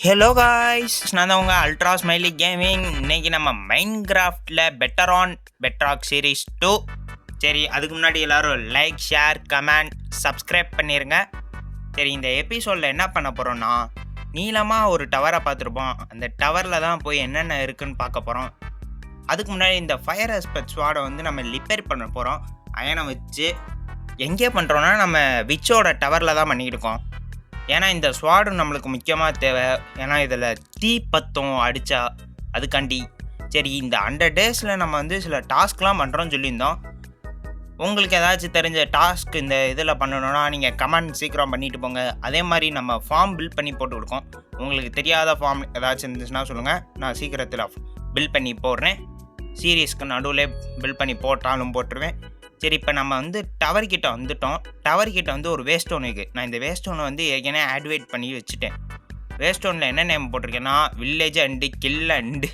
Hello guys, நான் தான் உங்கள் அல்ட்ரா ஸ்மைலி கேமிங். இன்னைக்கு நம்ம மைண்ட் கிராஃப்டில் பெட்டர் ஆன் பெட்ராக் சீரீஸ் 2. சரி, அதுக்கு முன்னாடி எல்லோரும் லைக், ஷேர், கமெண்ட், சப்ஸ்கிரைப் பண்ணிடுங்க. சரி, இந்த எபிசோடில் என்ன பண்ண போகிறோன்னா, நீளமாக ஒரு டவரை பார்த்துருப்போம். அந்த டவரில் தான் போய் என்னென்ன இருக்குதுன்னு பார்க்க போகிறோம். அதுக்கு முன்னாடி இந்த ஃபயர் எஸ்பெக்ட் ஸ்வாடை வந்து நம்ம ரிப்பேர் பண்ண போகிறோம். அயனை வச்சு எங்கே பண்ணுறோன்னா, நம்ம விச்சோட டவரில் தான் பண்ணிக்கிட்டு இருக்கோம். ஏன்னா இந்த ஸ்வாடு நம்மளுக்கு முக்கியமாக தேவை. ஏன்னா இதில் தீ பத்தம் அடித்தா அதுக்காண்டி. சரி, இந்த 100 டேஸில் நம்ம வந்து சில டாஸ்க்லாம் பண்ணுறோன்னு சொல்லியிருந்தோம். உங்களுக்கு ஏதாச்சும் தெரிஞ்ச டாஸ்க் இந்த இதில் பண்ணணுன்னா நீங்கள் கமெண்ட் சீக்கிரம் பண்ணிட்டு போங்க. அதே மாதிரி நம்ம ஃபார்ம் பில்ட் பண்ணி போட்டு கொடுக்கோம். உங்களுக்கு தெரியாத ஃபார்ம் ஏதாச்சும் இருந்துச்சுன்னா சொல்லுங்கள், நான் சீக்கிரத்தில் பில்ட் பண்ணி போடுறேன். சீரீஸ்க்கு நடுவில் பில்ட் பண்ணி போட்டாலும் போட்டுருவேன். சரி, இப்போ நம்ம வந்து டவர்கிட்ட வந்துட்டோம். டவர்கிட்ட வந்து ஒரு வேஸ்டோன் இருக்குது. நான் இந்த வேஸ்டோனை வந்து ஏற்கனவே ஆக்டிவேட் பண்ணி வச்சுட்டேன். வேஸ்டோனில் என்ன நேம் போட்டிருக்கேன்னா, வில்லேஜ் அண்டு கில் அண்டு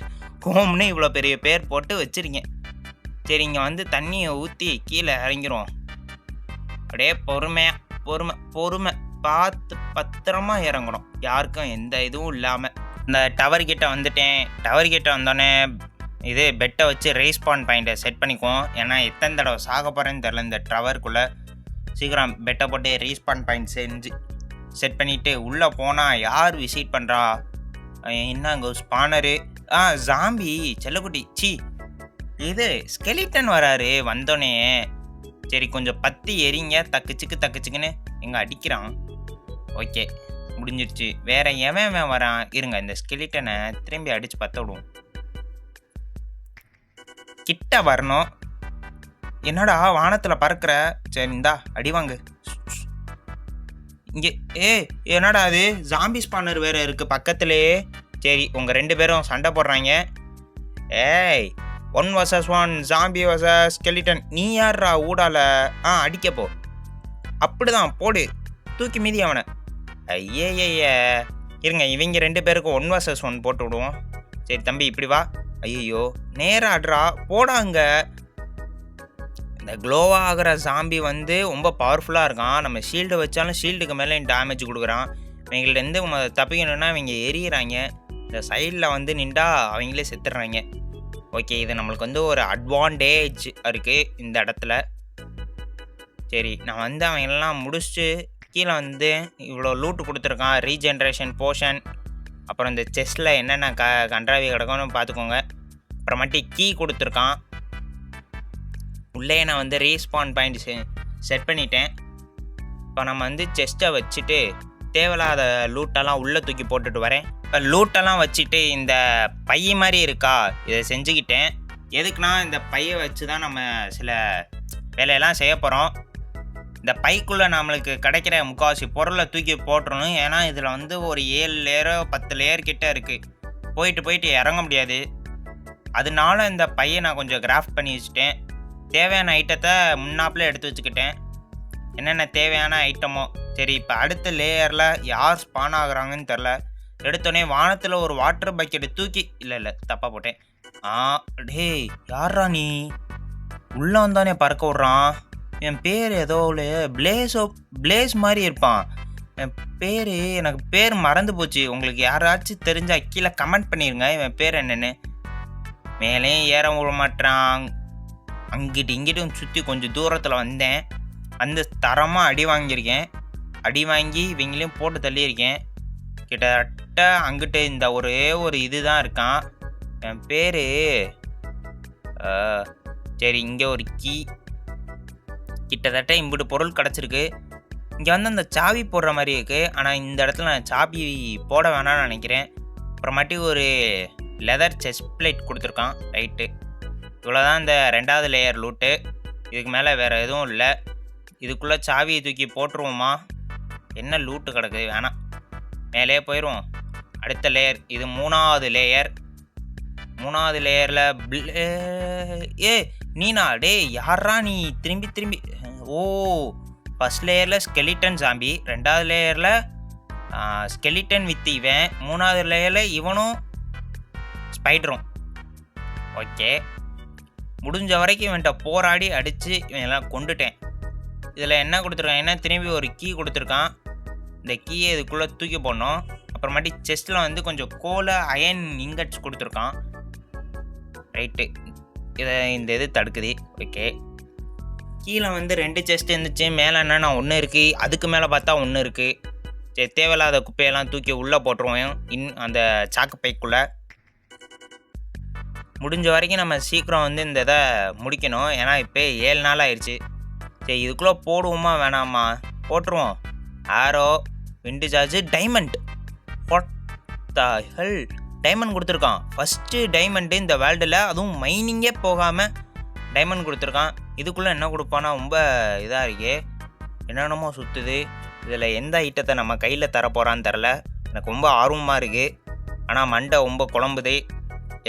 ஹோம்னு இவ்வளோ பெரிய பேர் போட்டு வச்சுருக்கேன். சரி, இங்கே வந்து தண்ணியை ஊற்றி கீழே இறங்கிடுவோம். அப்படியே பொறுமை பார்த்து பத்திரமா இறங்கணும், யாருக்கும் எந்த இதுவும் இல்லாமல். இந்த டவர்கிட்ட வந்துட்டேன். டவர்கிட்ட வந்தோடனே இது பெட்டை வச்சு ரேஸ்பான் பாயிண்ட்டை செட் பண்ணிக்குவோம். ஏன்னா எத்தனை தடவை சாக போகிறேன்னு தெரில இந்த டவருக்குள்ளே. சீக்கிரம் பெட்டை போட்டு ரேஸ்பான் பாயிண்ட் செட் பண்ணிவிட்டு உள்ளே போனால் யார் விசிட் பண்ணுறா? என்ன அங்கே ஸ்பானரு? ஜாம்பி செல்லக்குட்டி. இது ஸ்கெலிட்டன் வராரு வந்தோடனே. சரி, கொஞ்சம் பத்தி எரிங்க. தக்குச்சுக்குன்னு எங்கே அடிக்கிறான். ஓகே, முடிஞ்சிடுச்சு. வேறு எவன் வரான்? இருங்க, இந்த ஸ்கெலிட்டனை திரும்பி அடித்து பற்ற விடுவோம். கிட்ட வரணும். என்னடா வானத்தில் பறக்கிற? சரி, இந்தா அடிவாங்க இங்கே. என்னடா அது? ஜாம்பி ஸ்பானர் வேறு இருக்குது பக்கத்துலேயே. சரி, உங்கள் 2 பேரும் சண்டை போடுறாங்க. 1 vs 1 ஜாம்பி vs ஸ்கெலிட்டன். நீ யார்ரா ஊடால? அடிக்கப்போ. அப்படிதான் போடு, தூக்கி மீதி அவனை. ஐயய்ய, இருங்க, இவங்க 2 பேருக்கும் 1 vs 1 போட்டு விடுவோம். சரி தம்பி, இப்படி வா. ஐயோ, நேராக ஆடுறா, போடாங்க. இந்த க்ளோவாக ஆகிற ஜாம்பி வந்து ரொம்ப பவர்ஃபுல்லாக இருக்கான். நம்ம ஷீல்டு வச்சாலும் ஷீல்டுக்கு மேலே டேமேஜ் கொடுக்குறான். இவங்கள்டேருந்து தப்பிக்கணுன்னா இவங்க எரியிறாங்க. இந்த சைடில் வந்து நின்றா அவங்களே செத்துடுறாங்க. ஓகே, இது நம்மளுக்கு வந்து ஒரு அட்வான்டேஜ் இருக்குது இந்த இடத்துல. சரி, நான் வந்து அவங்களெல்லாம் முடிச்சுட்டு கீழே வந்து இவ்வளோ லூட்டு கொடுத்துருக்கான். ரீஜென்ரேஷன் போஷன், அப்புறம் இந்த செஸ்ட்டில் என்னென்ன கன்றாவி கிடக்கும்னு பார்த்துக்கோங்க. அப்புறமாட்டி கீ கொடுத்துருக்கான். உள்ளே நான் வந்து ரீஸ்பான் பாயிண்ட் செட் பண்ணிட்டேன். இப்போ நம்ம வந்து செஸ்ட்டை வச்சுட்டு தேவையில்லாத லூட்டெல்லாம் உள்ளே தூக்கி போட்டுட்டு வரேன். இப்போ லூட்டெல்லாம் வச்சுட்டு இந்த பைய மாதிரி இருக்கா, இதை செஞ்சுக்கிட்டேன். எதுக்குன்னா இந்த பையை வச்சு தான் நம்ம சில வேலையெல்லாம் செய்ய போகிறோம். இந்த பைக்குள்ளே நம்மளுக்கு கிடைக்கிற முக்கால்வாசி பொருளை தூக்கி போட்டுறணும். ஏன்னா இதில் வந்து ஒரு 7 லேயரோ 10 லேயர் கிட்டே இருக்குது. போயிட்டு இறங்க முடியாது. அதனால இந்த பையை நான் கொஞ்சம் கிராஃப்ட் பண்ணி வச்சுட்டேன். தேவையான ஐட்டத்தை முன்னாப்பில் எடுத்து வச்சுக்கிட்டேன், என்னென்ன தேவையான ஐட்டமோ. சரி, இப்போ அடுத்த லேயரில் யார் ஸ்பான் ஆகுறாங்கன்னு தெரில. எடுத்தோடனே வானத்தில் ஒரு வாட்டர் பக்கெட்டு தூக்கி இல்லை தப்பாக போட்டேன். டேய், யாரா நீ? உள்ளே வந்தானே பறக்க விட்றான். என் பேர் ஏதோ பிளேஸ் மாதிரி இருப்பான். என் பேர் எனக்கு பேர் மறந்து போச்சு. உங்களுக்கு யாராச்சும் தெரிஞ்சால் கீழே கமெண்ட் பண்ணிடுங்க இவன் பேர் என்னென்னு. மேலேயும் ஏற விட மாட்டான். இங்கிட்டும் சுற்றி கொஞ்சம் தூரத்தில் வந்தேன். வந்து தரமாக அடி வாங்கியிருக்கேன். அடி வாங்கி இவங்களையும் போட்டு தள்ளியிருக்கேன். கிட்டத்தட்ட அங்கிட்டு இந்த ஒரே ஒரு இது தான் இருக்கான். என் பேர் சரி, இங்கே ஒரு கீ. கிட்டத்தட்ட இம்புட்டு பொருள் கிடச்சிருக்கு. இங்கே வந்து அந்த சாவி போடுற மாதிரி இருக்குது. ஆனால் இந்த இடத்துல நான் சாவி போட வேணாம்னு நினைக்கிறேன். அப்புறமாட்டி ஒரு லெதர் செஸ்ட் பிளேட் கொடுத்துருக்கான். ரைட்டு, இவ்வளோதான் இந்த 2வது லேயர் லூட்டு. இதுக்கு மேலே வேறு எதுவும் இல்லை. இதுக்குள்ளே சாவியை தூக்கி போட்டுருவோமா? என்ன லூட்டு கிடக்குது? வேணாம், மேலே போயிடுவோம். அடுத்த லேயர், இது 3வது லேயர். 3வது லேயரில் நீனா? டே, யாரா நீ? திரும்பி ஃபர்ஸ்ட் லேயரில் ஸ்கெலிட்டன் ஜாம்பி, 2வது லேயரில் ஸ்கெலிட்டன் வித் இவன், 3வது லேயரில் இவனும் ஸ்பைடரும். ஓகே, முடிஞ்ச வரைக்கும் இவன்கிட்ட போராடி அடித்து இவனெல்லாம் கொண்டுட்டேன். இதில் என்ன கொடுத்துருக்கான்? என்ன திரும்பி ஒரு கீ கொடுத்துருக்கான். இந்த கீயை இதுக்குள்ளே தூக்கி போடணும். அப்புறமாட்டி செஸ்ட்டில் வந்து கொஞ்சம் கோலை அயன் இங்கட்ஸ் கொடுத்துருக்கான். ரைட்டு, இந்த இது தடுக்குது. ஓகே, கீழே வந்து 2 செஸ்ட் இருந்துச்சு. மேலே என்னன்னா 1 இருக்குது, அதுக்கு மேலே பார்த்தா 1 இருக்குது. சரி, தேவையில்லாத குப்பையெல்லாம் தூக்கி உள்ளே போட்டுருவோம் அந்த சாக்கு பைக்குள்ளே. முடிஞ்ச வரைக்கும் நம்ம சீக்கிரம் வந்து இந்த இதை முடிக்கணும். ஏன்னா இப்போ 7 நாள் ஆயிடுச்சு. சரி, இதுக்குள்ளே போடுவோமா வேணாமா? போட்டுருவோம். Arrow, wind charge, diamond. What the hell, diamond கொடுத்துருக்கான். ஃபஸ்ட்டு டைமண்டு இந்த வேர்ல்டில், அதுவும் மைனிங்கே போகாமல் டைமண்ட் கொடுத்துருக்கான். இதுக்குள்ளே என்ன கொடுப்பானா ரொம்ப இதாக இருக்கே, என்னென்னமோ சுற்றுது. இதில் எந்த ஐட்டத்தை நம்ம கையில் தரப்போகிறான்னு தெரில. எனக்கு ரொம்ப ஆர்வமாக இருக்குது. ஆனால் மண்டை ரொம்ப குழம்புது.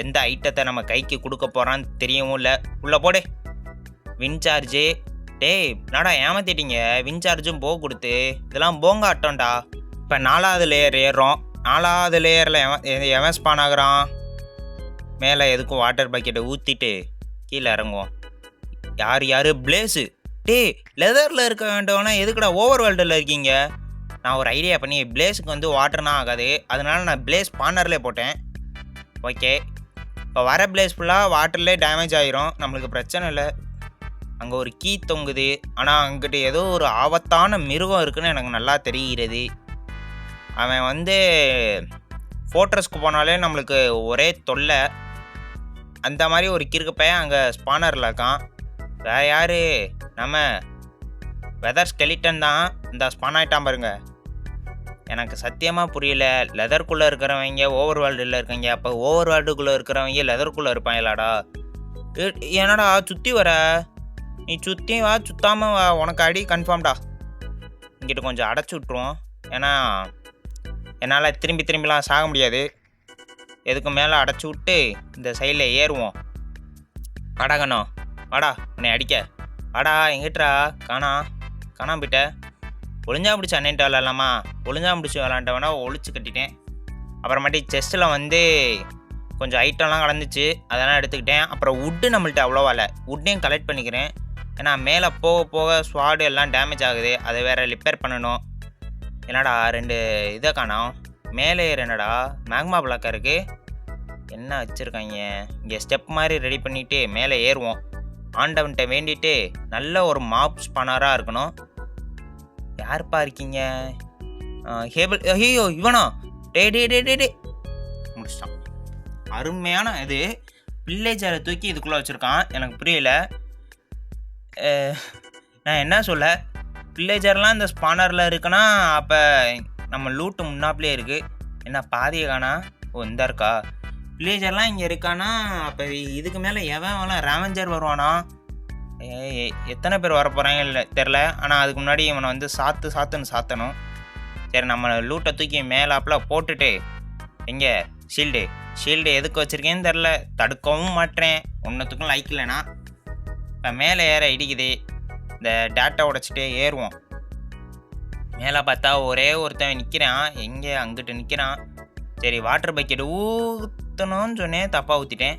எந்த ஐட்டத்தை நம்ம கைக்கு கொடுக்க போகிறான்னு தெரியவும் இல்லை. உள்ளே போடு. வின்சார்ஜு. டேய், நாடா ஏமாத்திட்டீங்க. வின்சார்ஜும் போ கொடுத்து, இதெல்லாம் போங்க ஆட்டோண்டா. இப்போ 4வது லேயர் ஏறுறோம். 4வது லேயரில் எவன் ஸ்பான் ஆகுறான்? மேலே எதுக்கும் வாட்டர் பக்கெட்டை ஊற்றிட்டு கீழே இறங்குவோம். யார் பிளேஸு. டே, லெதரில் இருக்க வேண்டவனா எதுக்குடா ஓவர் வேர்ல்டில் இருக்கீங்க? நான் ஒரு ஐடியா பண்ணி பிளேஸுக்கு வந்து வாட்டர்னா ஆகாது, அதனால நான் பிளேஸ் ஸ்பானர்லேயே போட்டேன். ஓகே, இப்போ வர பிளேஸ் ஃபுல்லாக வாட்டர்லேயே டேமேஜ் ஆகிரும், நம்மளுக்கு பிரச்சனை இல்லை. அங்கே ஒரு கீ தொங்குது, ஆனால் அங்கிட்ட ஏதோ ஒரு ஆபத்தான மிருகம் இருக்குன்னு எனக்கு நல்லா தெரிகிறது. அவன் வந்து ஃபோர்ட்ரஸ்க்கு போனாலே நம்மளுக்கு ஒரே தொல்லை. அந்த மாதிரி ஒரு கிறுக்கு பையன் அங்கே ஸ்பானரில் இருக்கான். வேறு யார்? நம்ம வெதர் ஸ்கெலிட்டன் தான் இந்த ஸ்பான் ஆகிட்டான் பாருங்க. எனக்கு சத்தியமாக புரியல. லெதர்க்குள்ளே இருக்கிறவங்க ஓவர் வேர்ல்டில் இருக்கீங்க, அப்போ ஓவர் வேர்ல்டுக்குள்ளே இருக்கிறவங்க லெதர்க்குள்ளே இருப்பாங்களாடா? என்னடா சுற்றி வர? நீ சுற்றி வா, சுத்தாமல் வா, உனக்கு அடி கன்ஃபார்ம்டா. இங்கிட்ட கொஞ்சம் அடைச்சி விட்ருவோம், ஏன்னா என்னால் திரும்பிலாம் சாக முடியாது. எதுக்கு மேலே அடைச்சி விட்டு இந்த சைடில் ஏறுவோம். அடகணும் வாடா, உன்னை அடிக்க வாடா. எங்கிட்டா காணாம போயிட்ட. ஒளிஞ்சா பிடிச்சி அண்ணன்ட்டு விளாட்லாமா? ஒளிஞ்சா பிடிச்சி விளாண்டவனா ஒளிச்சு கட்டிட்டேன். அப்புறமாட்டி செஸ்ட்டில் வந்து கொஞ்சம் ஐட்டம்லாம் கலந்துச்சு, அதெல்லாம் எடுத்துக்கிட்டேன். அப்புறம் வுட்டு நம்மள்ட்ட அவ்வளோவா இல்லை, வுட்டையும் கலெக்ட் பண்ணிக்கிறேன். ஏன்னா மேலே போக போக ஸ்வாடு எல்லாம் டேமேஜ் ஆகுது, அதை வேறு ரிப்பேர் பண்ணணும். என்னடா 2 இதை காணோம். மேலே என்னடா மேக்மா பிளாக்காக இருக்குது. என்ன வச்சுருக்காங்க இங்கே? ஸ்டெப் மாதிரி ரெடி பண்ணிவிட்டு மேலே ஏறுவோம். ஆண்டவன்கிட்ட வேண்டிட்டு நல்ல ஒரு மாப் ஸ்பானராக இருக்கணும். யாருப்பா இருக்கீங்க? ஹேபிள். ஐயோ, இவனா? டே முடிச்சிட்டான். அருமையான இது. வில்லேஜரை தூக்கி இதுக்குள்ளே வச்சுருக்கான். எனக்கு புரியல, நான் என்ன சொல்ல. வில்லேஜர்லாம் இந்த ஸ்பானரில் இருக்குன்னா அப்போ நம்ம லூட்டு முன்னாப்லேயே இருக்குது. என்ன பாதியை காணா? ஓ, இந்த இருக்கா? வில்லேஜர்லாம் இங்கே இருக்கானா? அப்போ இதுக்கு மேலே எவன் ராவஞ்சர் வருவானா? எத்தனை பேர் வர போகிறாங்க இல்லை தெரில. ஆனால் அதுக்கு முன்னாடி இவனை வந்து சாத்துன்னு சாத்தணும். சரி, நம்ம லூட்டை தூக்கி மேலாப்பில் போட்டுட்டு, எங்கே ஷீல்டு எதுக்கு வச்சுருக்கேன்னு தெரில, தடுக்கவும் மாட்டேன். ஒன்றுத்துக்கும் லைக் இல்லைனா. இப்போ மேலே ஏற இடிக்குது. இந்த டேட்டா உடைச்சிட்டே ஏறுவோம். மேலே பார்த்தா ஒரே ஒருத்தன் நிற்கிறான். எங்கே? அங்கிட்டு நிற்கிறான். சரி, வாட்டர் பக்கெட் ஊற்றணும்னு சொன்னேன், தப்பாக ஊற்றிட்டேன்.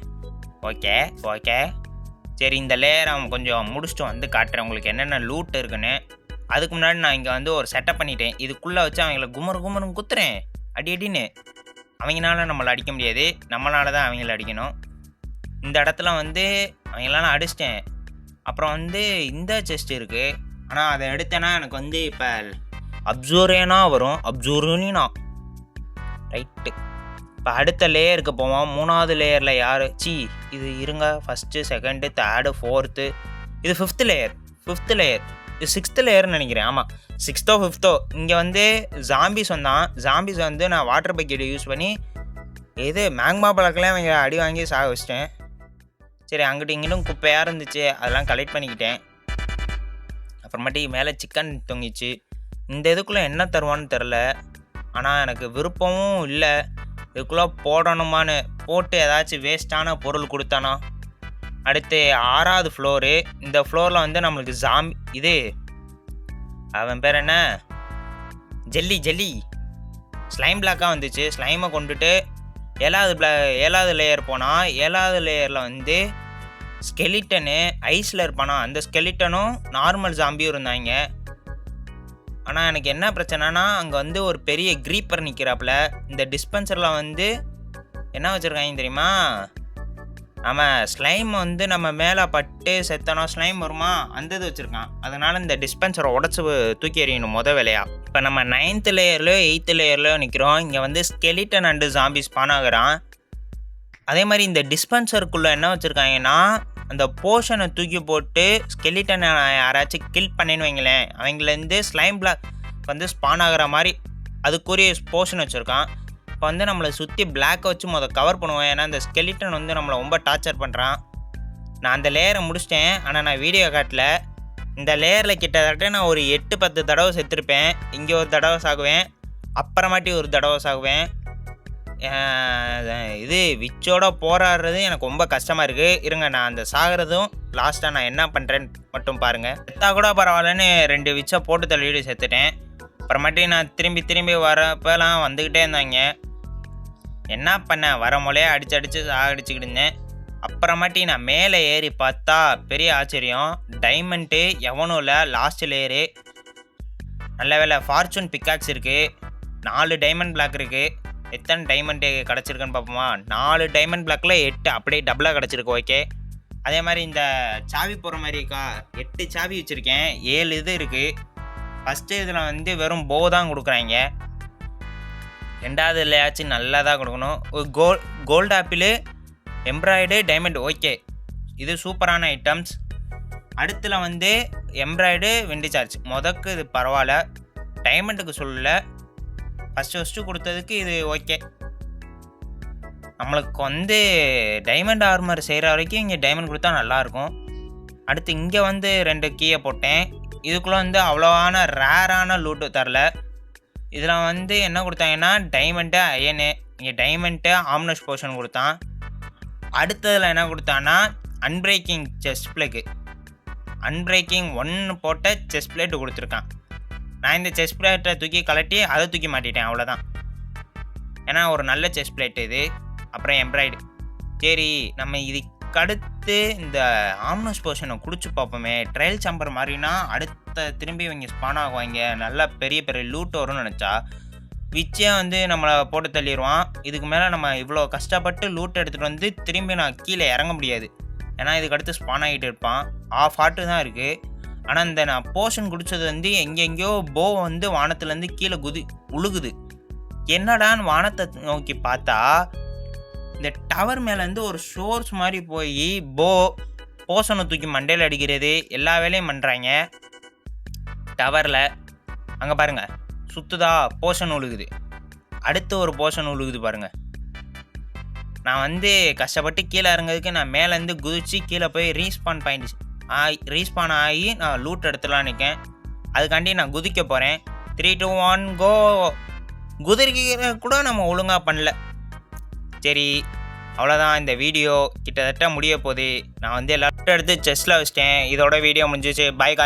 ஓகே. சரி, இந்த லேயர் அவன் கொஞ்சம் முடிச்சுட்டு வந்து காட்டுறேன் உங்களுக்கு என்னென்ன லூட் இருக்குன்னு. அதுக்கு முன்னாடி நான் இங்கே வந்து ஒரு செட்டப் பண்ணிட்டேன். இதுக்குள்ளே வச்சு அவங்கள குமரும் குத்துறேன் அடின்னு. அவங்களால நம்மளை அடிக்க முடியாது, நம்மளால தான் அவங்கள அடிக்கணும். இந்த இடத்துல வந்து அவங்களால அடிச்சிட்டேன். அப்புறம் வந்து இந்த செஸ்ட் இருக்குது, ஆனால் அதை எடுத்தேன்னா எனக்கு வந்து இப்போ அப்சூரேனா வரும். அப்சூரேனா ரைட்டு. இப்போ அடுத்த லேயருக்கு போவோம். 3வது லேயரில் யார்? இது இருங்க. First, second, third, 4th. இது 5th லேயர். இது 6th லேயர்னு நினைக்கிறேன். ஆமாம், 6th 5th. இங்கே வந்து ஜாம்பிஸ் வந்து நான் வாட்டர் பக்கெட்டை யூஸ் பண்ணி மேக்மா பழக்கெல்லாம் அவங்க அடி வாங்கி சாக வச்சிட்டேன். சரி, அங்கிட்டு இங்கிட்டும் குப்பையாக இருந்துச்சு, அதெல்லாம் கலெக்ட் பண்ணிக்கிட்டேன். அப்புறமாட்டி மேலே சிக்கன் தொங்கிச்சு. இந்த இதுக்குள்ளே என்ன தருவான்னு தெரில, ஆனால் எனக்கு விருப்பமும் இல்லை. இதுக்குள்ளே போடணுமான்னு போட்டு ஏதாச்சும் வேஸ்ட்டான பொருள் கொடுத்தானா. அடுத்து 6வது ஃப்ளோரு. இந்த ஃப்ளோரில் வந்து நம்மளுக்கு அவன் பேர் என்ன, ஜெல்லி ஸ்லைம் பிளாக்காக வந்துச்சு. ஸ்லைமை கொண்டுட்டு 7வது லேயர் போனால் 7வது லேயரில் வந்து ஸ்கெலிட்டனு ஐஸில் இருப்பானா. அந்த ஸ்கெலிட்டனும் நார்மல் ஜாம்பியும் இருந்தாங்க. ஆனால் எனக்கு என்ன பிரச்சனைனா அங்கே வந்து ஒரு பெரிய க்ரீப்பர் நிற்கிறாப்புல. இந்த டிஸ்பென்சரில் வந்து என்ன வச்சுருக்காங்க தெரியுமா? நம்ம ஸ்லைம் வந்து நம்ம மேலே பட்டு செத்தனோ ஸ்லைம் வருமா, அந்த இது வச்சுருக்கான். அதனால் இந்த டிஸ்பென்சரை உடச்சி தூக்கி எறியணும் வேலையாக. இப்போ நம்ம 9th லேயர்லையோ 8th லேயர்லையோ நிற்கிறோம். இங்கே வந்து ஸ்கெலிட்டன் அண்டு ஜாம்பி ஸ்பான் ஆகுறான். அதே மாதிரி இந்த டிஸ்பென்சருக்குள்ளே என்ன வச்சுருக்காங்கன்னா, அந்த போர்ஷனை தூக்கி போட்டு ஸ்கெலிட்டனை யாராச்சும் கில் பண்ணின்னு வைங்களேன், அவங்களேருந்து ஸ்லைம் பிளாக் வந்து ஸ்பான் ஆகிற மாதிரி அதுக்குரிய போர்ஷன் வச்சுருக்கான். இப்போ வந்து நம்மளை சுற்றி பிளாக்கை வச்சு கவர் பண்ணுவோம். ஏன்னா இந்த ஸ்கெலிட்டன் வந்து நம்மளை ரொம்ப டார்ச்சர் பண்ணுறான். நான் அந்த லேயரை முடிச்சிட்டேன், ஆனால் நான் வீடியோ காட்டல. இந்த லேயரில் கிட்டத்தட்ட நான் ஒரு 8-10 தடவை செத்துருப்பேன். இங்கே ஒரு தடவை சாகுவேன், அப்புறமாட்டி ஒரு தடவை சாகுவேன். இது விச்சோட போராடுறது எனக்கு ரொம்ப கஷ்டமாக இருக்குது. இருங்க, நான் அந்த சாகிறதும் லாஸ்ட்டாக நான் என்ன பண்ணுறேன்னு மட்டும் பாருங்கள். செத்தா கூட பரவாயில்லன்னு 2 விச்சை போட்டு தள்ளிட்டு செத்துட்டேன். அப்புறமாட்டி நான் திரும்பி வரப்பெல்லாம் வந்துக்கிட்டே இருந்தாங்க. என்ன பண்ணேன், வர மொழியே அடிச்சு சாகடிச்சுக்கிட்டு இருந்தேன். அப்புறமாட்டி நான் மேலே ஏறி பார்த்தா பெரிய ஆச்சரியம், டைமண்ட்டு எவனும் இல்லை, லாஸ்ட் லேயரு. நல்ல வேலை ஃபார்ச்சூன் பிக்காக்ஸ் இருக்குது, 4 டைமண்ட் பிளாக் இருக்குது. எத்தனை டைமண்ட்டு கிடச்சிருக்குன்னு பார்ப்போமா? 4 டைமண்ட் பிளாக்கில் 8 அப்படியே டபுளாக கிடச்சிருக்கு. ஓகே, அதே மாதிரி இந்த சாவி போகிற மாதிரி 8 சாவி வச்சுருக்கேன், 7 இது இருக்குது. ஃபஸ்ட்டு இதில் வந்து வெறும் போ தான் கொடுக்குறாங்க, 2வது இல்லையாச்சும் நல்லா தான் கொடுக்கணும். கோல்டு ஆப்பிள், எம்ப்ராய்டு, டைமண்ட். ஓகே, இது சூப்பரான ஐட்டம்ஸ். அடுத்துல வந்து எம்ப்ராய்டு, விண்டு சார்ஜ். முதக்கு இது பரவாயில்ல, டைமண்டுக்கு சொல்லலை. ஃபஸ்ட்டு கொடுத்ததுக்கு இது ஓகே. நம்மளுக்கு வந்து டைமண்ட் ஆர்மர் செய்கிற வரைக்கும் இங்கே டைமண்ட் கொடுத்தா நல்லாயிருக்கும். அடுத்து இங்கே வந்து 2 கீயை போட்டேன். இதுக்குள்ளே வந்து அவ்வளோவான ரேரான லூட்டு தரல. இதில் வந்து என்ன கொடுத்தாங்கன்னா டைமண்ட்டு, அயனு. இங்கே டைமண்ட்டு ஆம்னஸ் போர்ஷன் கொடுத்தான். அடுத்ததில் என்ன கொடுத்தான்னா அன்பிரேக்கிங் செஸ்ட் பிளேக்கு, அன்பிரேக்கிங் 1 போட்ட செஸ்ட் பிளேட்டு கொடுத்துருக்கான். நான் இந்த செஸ்ட் பிளேட்டை தூக்கி கலட்டி அதை தூக்கி மாட்டிட்டேன், அவ்வளோதான். ஏன்னா ஒரு நல்ல செஸ்ட் பிளேட் இது. அப்புறம் எம்ப்ராய்டு. சரி, நம்ம இதுக்கடுத்து இந்த ஆம்னஸ் போர்ஷனை குடிச்சு பார்ப்போமே. ட்ரையல் சாம்பர் மாதிரினா அடுத்த திரும்பி இவங்க ஸ்பான் ஆகுவாங்க, நல்லா பெரிய லூட் வரும்னு நினச்சா விச்சே வந்து நம்மளை போட்டு தள்ளிடுவான். இதுக்கு மேலே நம்ம இவ்வளோ கஷ்டப்பட்டு லூட் எடுத்துகிட்டு வந்து திரும்பி நான் கீழே இறங்க முடியாது. ஏன்னா இதுக்கடுத்து ஸ்பான் ஆகிட்டு இருப்பான். ஆஃப் ஹார்ட்டு தான் இருக்குது. ஆனால் இந்த நான் போர்ஷன் குடித்தது வந்து எங்கெங்கேயோ போ வந்து வானத்துலேருந்து கீழே உழுகுது. என்னடான்னு வானத்தை நோக்கி பார்த்தா இந்த டவர் மேலேருந்து ஒரு சோர்ஸ் மாதிரி போய் போர்ஷனை தூக்கி மண்டையில் அடிக்கிறது எல்லா வேலையும் பண்ணுறாங்க டவரில். அங்கே பாருங்கள், சுற்றுதா, போர்ஷன் உழுகுது. அடுத்து ஒரு போர்ஷன் உழுகுது பாருங்கள். நான் வந்து கஷ்டப்பட்டு கீழே இறங்கிறதுக்கு நான் மேலேருந்து குதிச்சு கீழே போய் ரீஸ்பான் ஆகி நான் லூட் எடுத்துலான்னு இருக்கேன். அதுக்காண்டி நான் குதிக்க போகிறேன். 3, 2, 1 கோ. குதிரைக்கு கூட நம்ம ஒழுங்காக பண்ணல. சரி, அவ்வளோதான். இந்த வீடியோ கிட்டத்தட்ட முடிய போகுது. நான் வந்து எல்லாத்தையும் எடுத்து செஸ்ஸில் வச்சிட்டேன். இதோட வீடியோ முடிஞ்சிச்சு. பாய்.